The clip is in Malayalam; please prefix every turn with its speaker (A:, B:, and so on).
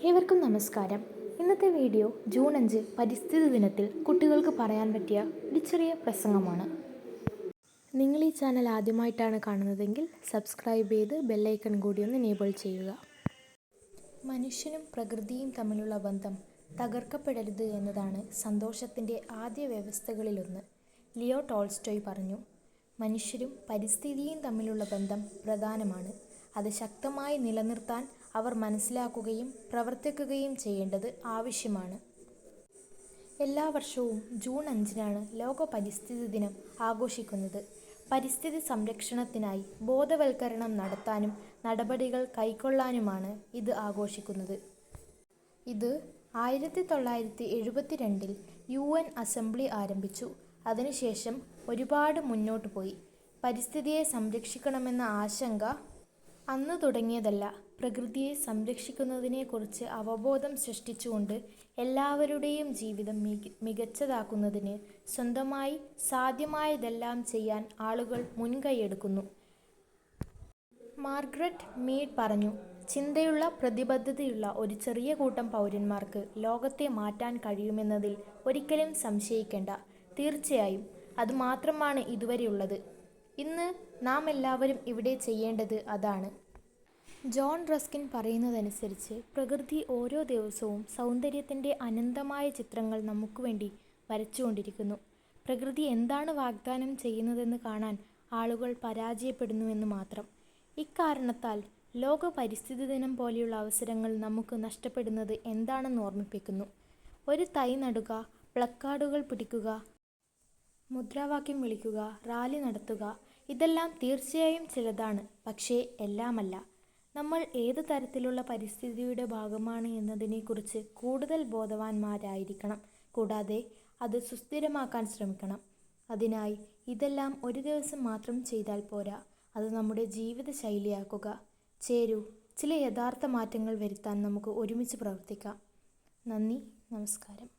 A: ഏവർക്കും നമസ്കാരം. ഇന്നത്തെ വീഡിയോ ജൂൺ 5 പരിസ്ഥിതി ദിനത്തിൽ കുട്ടികൾക്ക് പറയാൻ പറ്റിയ ഒരു ചെറിയ പ്രസംഗമാണ്. നിങ്ങൾ ഈ ചാനൽ ആദ്യമായിട്ടാണ് കാണുന്നതെങ്കിൽ സബ്സ്ക്രൈബ് ചെയ്ത് ബെല്ലൈക്കൺ കൂടി ഒന്ന് എനേബിൾ ചെയ്യുക. മനുഷ്യനും പ്രകൃതിയും തമ്മിലുള്ള ബന്ധം തകർക്കപ്പെടരുത് എന്നതാണ് സന്തോഷത്തിൻ്റെ ആദ്യ വ്യവസ്ഥകളിലൊന്ന്. ലിയോ ടോൾസ്റ്റോയ് പറഞ്ഞു. മനുഷ്യരും പരിസ്ഥിതിയും തമ്മിലുള്ള ബന്ധം പ്രധാനമാണ്. അത് ശക്തമായി നിലനിർത്താൻ അവർ മനസ്സിലാക്കുകയും പ്രവർത്തിക്കുകയും ചെയ്യേണ്ടത് ആവശ്യമാണ്. എല്ലാ വർഷവും ജൂൺ 5-നാണ് ലോക പരിസ്ഥിതി ദിനം ആഘോഷിക്കുന്നത്. പരിസ്ഥിതി സംരക്ഷണത്തിനായി ബോധവൽക്കരണം നടത്താനും നടപടികൾ കൈക്കൊള്ളാനുമാണ് ഇത് ആഘോഷിക്കുന്നത്. ഇത് 1972 UN അസംബ്ലി ആരംഭിച്ചു. അതിനുശേഷം ഒരുപാട് മുന്നോട്ട് പോയി. പരിസ്ഥിതിയെ സംരക്ഷിക്കണമെന്ന ആശങ്ക അന്ന് തുടങ്ങിയതല്ല. പ്രകൃതിയെ സംരക്ഷിക്കുന്നതിനെക്കുറിച്ച് അവബോധം സൃഷ്ടിച്ചുകൊണ്ട് എല്ലാവരുടെയും ജീവിതം മികച്ചതാക്കുന്നതിന് സ്വന്തമായി സാധ്യമായതെല്ലാം ചെയ്യാൻ ആളുകൾ മുൻകൈയെടുക്കുന്നു. മാർഗരറ്റ് മീഡ് പറഞ്ഞു, ചിന്തയുള്ള പ്രതിബദ്ധതയുള്ള ഒരു ചെറിയ കൂട്ടം പൗരന്മാർക്ക് ലോകത്തെ മാറ്റാൻ കഴിയുമെന്നതിൽ ഒരിക്കലും സംശയിക്കേണ്ട. തീർച്ചയായും അതുമാത്രമാണ് ഇതുവരെയുള്ളത്. ഇന്ന് നാം എല്ലാവരും ഇവിടെ ചെയ്യേണ്ടത് അതാണ്. ജോൺ റസ്കിൻ പറയുന്നതനുസരിച്ച് പ്രകൃതി ഓരോ ദിവസവും സൗന്ദര്യത്തിൻ്റെ അനന്തമായ ചിത്രങ്ങൾ നമുക്ക് വേണ്ടി വരച്ചുകൊണ്ടിരിക്കുന്നു. പ്രകൃതി എന്താണ് വാഗ്ദാനം ചെയ്യുന്നതെന്ന് കാണാൻ ആളുകൾ പരാജയപ്പെടുന്നുവെന്ന് മാത്രം. ഇക്കാരണത്താൽ ലോക പരിസ്ഥിതി ദിനം പോലെയുള്ള അവസരങ്ങൾ നമുക്ക് നഷ്ടപ്പെടുന്നത് എന്താണെന്ന് ഓർമ്മിപ്പിക്കുന്നു. ഒരു തൈ നടുക, പ്ലക്കാർഡുകൾ പിടിക്കുക, മുദ്രാവാക്യം വിളിക്കുക, റാലി നടത്തുക, ഇതെല്ലാം തീർച്ചയായും ചിലതാണ്, പക്ഷേ എല്ലാമല്ല. നമ്മൾ ഏത് തരത്തിലുള്ള പരിസ്ഥിതിയുടെ ഭാഗമാണ് എന്നതിനെക്കുറിച്ച് കൂടുതൽ ബോധവാന്മാരായിരിക്കണം. കൂടാതെ അത് സുസ്ഥിരമാക്കാൻ ശ്രമിക്കണം. അതിനായി ഇതെല്ലാം ഒരു ദിവസം മാത്രം ചെയ്താൽ പോരാ, അത് നമ്മുടെ ജീവിത ശൈലിയാക്കുക. ചേരൂ, ചില യഥാർത്ഥ മാറ്റങ്ങൾ വരുത്താൻ നമുക്ക് ഒരുമിച്ച് പ്രവർത്തിക്കാം. നന്ദി, നമസ്കാരം.